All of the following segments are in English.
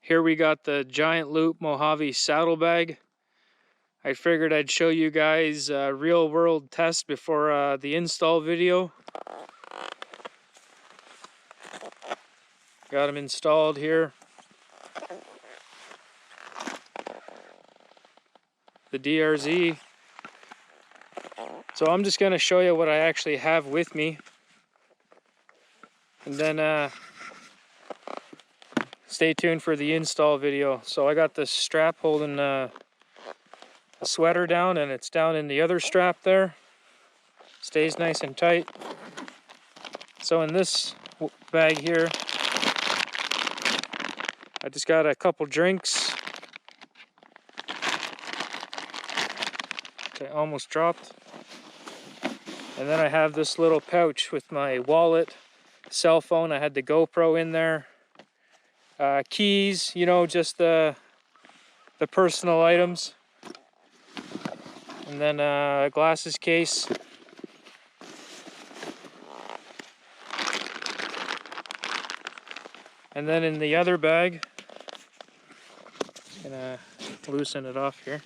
Here we got the Giant Loop Mojave saddlebag. I figured I'd show you guys a real world test before the install video. Got them installed here. The DRZ. So I'm just going to show you what I actually have with me. And then stay tuned for the install video. So I got this strap holding the sweater down, and it's down in the other strap there. Stays nice and tight. So in this bag here, I just got a couple drinks. Okay, almost dropped. And then I have this little pouch with my wallet, cell phone. I had the GoPro in there. Keys, you know, just the personal items. And then a glasses case. And then in the other bag, just gonna loosen it off here.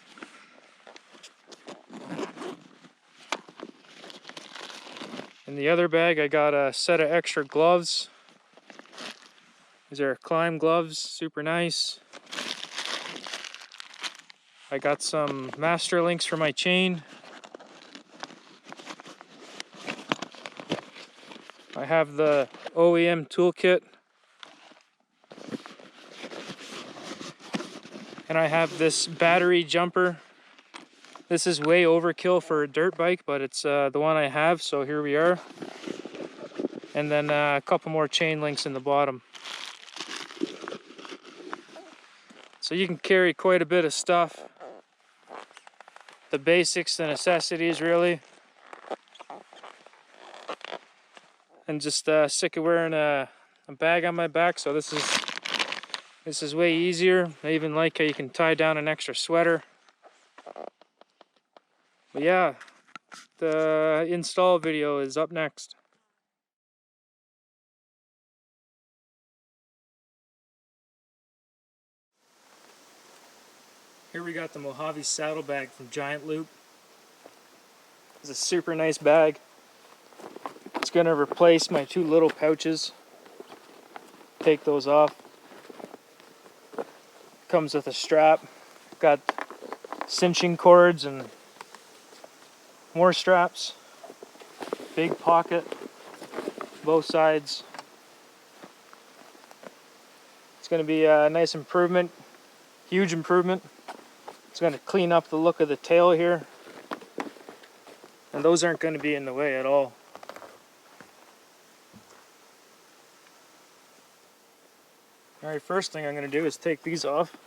In the other bag, I got a set of extra gloves. These are climb gloves, super nice. I got some master links for my chain. I have the OEM toolkit. And I have this battery jumper. This is way overkill for a dirt bike, but it's the one I have, so here we are. And then a couple more chain links in the bottom. So you can carry quite a bit of stuff. The basics, the necessities really. And just sick of wearing a bag on my back, so this is way easier. I even like how you can tie down an extra sweater. But yeah, the install video is up next. Here we got the Mojavi saddlebag from Giant Loop. It's a super nice bag. It's going to replace my two little pouches. Take those off. Comes with a strap. Got cinching cords and more straps. Big pocket. Both sides. It's going to be a nice improvement. Huge improvement. It's going to clean up the look of the tail here. And those aren't going to be in the way at all. Alright, first thing I'm going to do is take these off.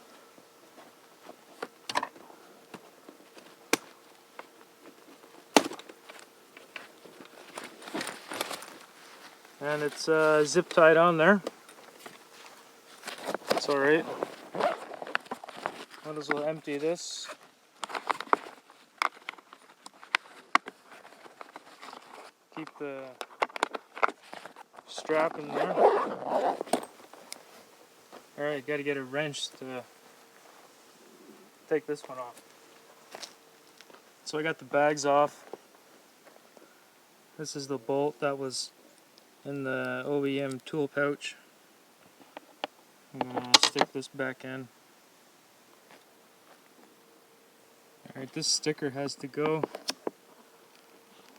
And it's zip tied on there. That's alright. Might as well empty this. Keep the strap in there. Alright, gotta get a wrench to take this one off. So I got the bags off. This is the bolt that was in the OEM tool pouch. I'm gonna stick this back in. Alright, this sticker has to go.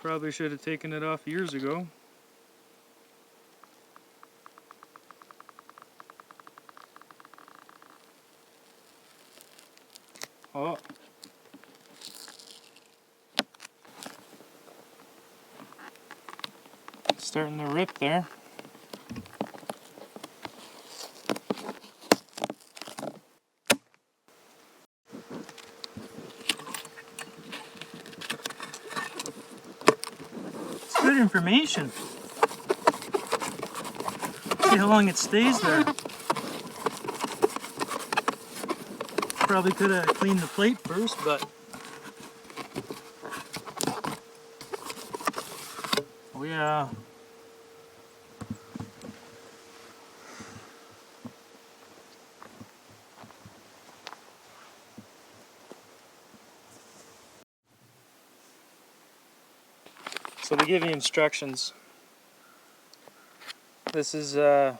Probably should have taken it off years ago. Oh. Starting to rip there. It's good information. See how long it stays there. Probably could have cleaned the plate first, but oh yeah. So they give you instructions. This is an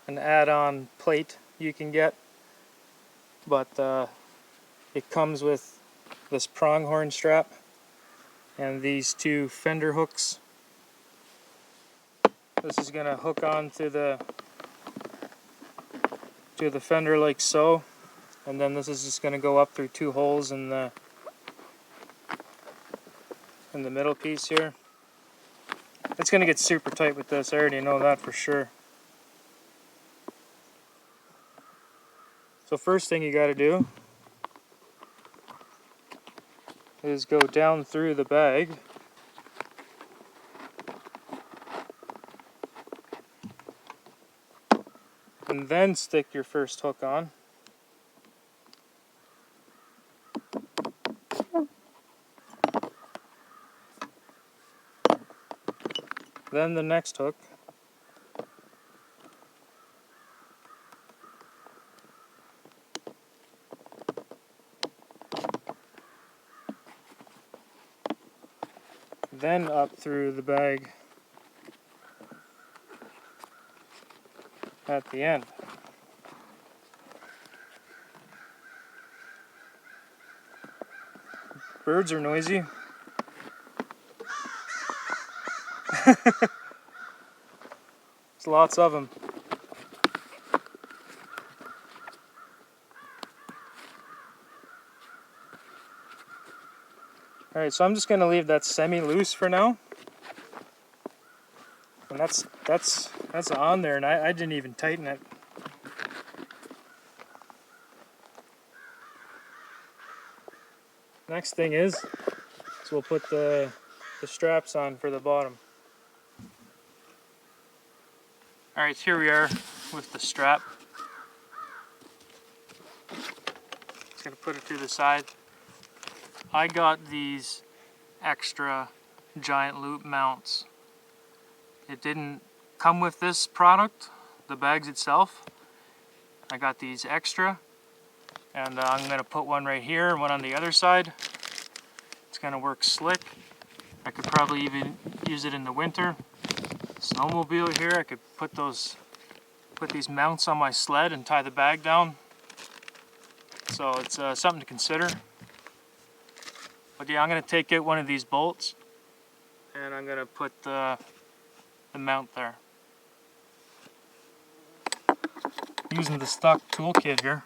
add-on plate you can get, but it comes with this pronghorn strap and these two fender hooks. This is going to hook on to the fender like so, and then this is just going to go up through two holes in the middle piece here. It's going to get super tight with this, I already know that for sure. So first thing you got to do is go down through the bag. And then stick your first hook on. Then the next hook. Then up through the bag at the end. Birds are noisy. There's lots of them. Alright, so I'm just going to leave that semi-loose for now. And that's on there, and I didn't even tighten it. Next thing is we'll put the straps on for the bottom. Alright, here we are with the strap. Just going to put it through the side. I got these extra giant loop mounts. It didn't come with this product, the bags itself. I got these extra, and I'm going to put one right here and one on the other side. It's going to work slick. I could probably even use it in the winter. Snowmobile here, I could put these mounts on my sled and tie the bag down. So it's something to consider. But yeah, I'm going to take out one of these bolts and I'm going to put the mount there. Using the stock toolkit here.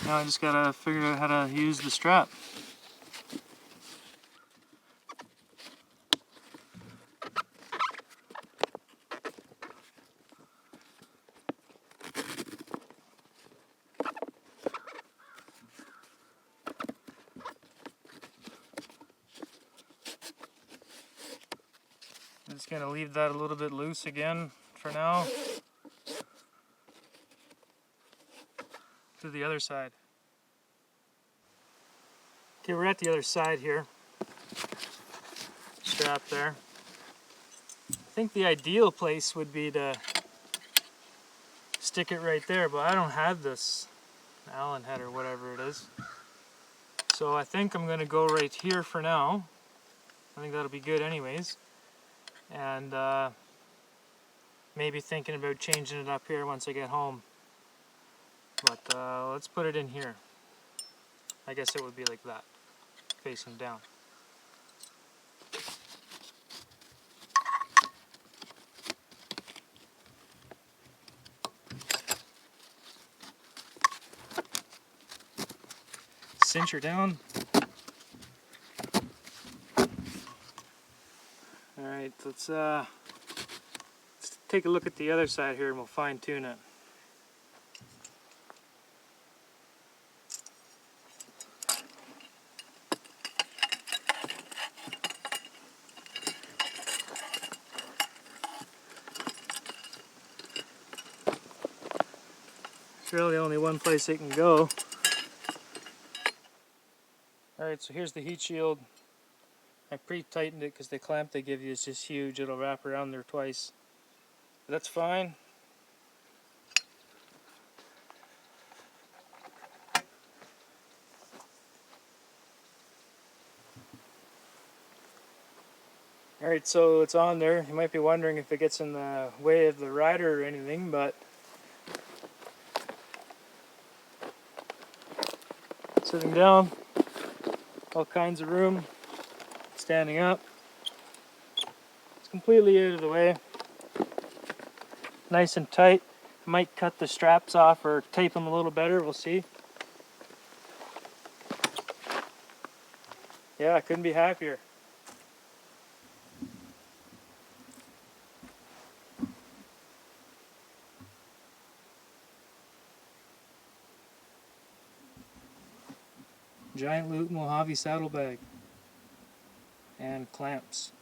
Now I just gotta figure out how to use the strap. I'm just gonna leave that a little bit loose again for now. To the other side. Okay, we're at the other side here. Strap there. I think the ideal place would be to stick it right there, but I don't have this Allen head or whatever it is. So I think I'm going to go right here for now. I think that'll be good anyways. And maybe thinking about changing it up here once I get home. But let's put it in here. I guess it would be like that, facing down. Cinch her down. Alright, let's take a look at the other side here and we'll fine tune it. really only one place it can go. Alright, so here's the heat shield. I pre-tightened it because the clamp they give you is just huge. It'll wrap around there twice. But that's fine. Alright, so it's on there. You might be wondering if it gets in the way of the rider or anything, but sitting down, all kinds of room, standing up. It's completely out of the way. Nice and tight. I might cut the straps off or tape them a little better, we'll see. Yeah, I couldn't be happier. Giant loop Mojave saddlebag and clamps.